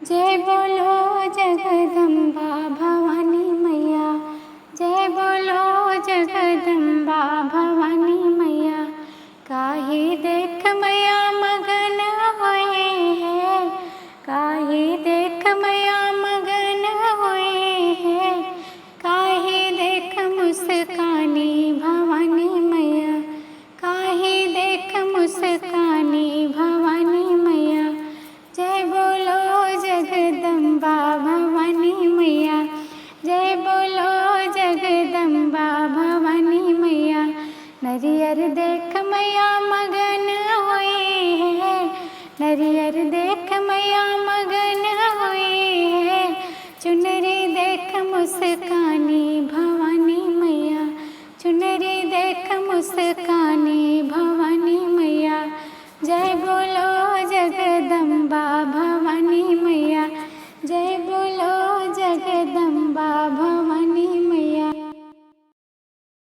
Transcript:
जय बोलो जगदम्बा भवानी मैया, जय बोलो जगदम्बा भवानी मैया। काहे देख मैया मगन होए है, काहे देख मैया मगन होए है, काहे देख मुस्कानी भवानी मैया, काहे देख मुस्कानी भवानी मैया। जय बोलो जगदम्बा भवानी मैया, जय बोलो जगदम्बा भवानी मैया। नरियर देख मैया मगन होए है, नरियर देख मैया मगन होए है, चुनरी देख मुस्कान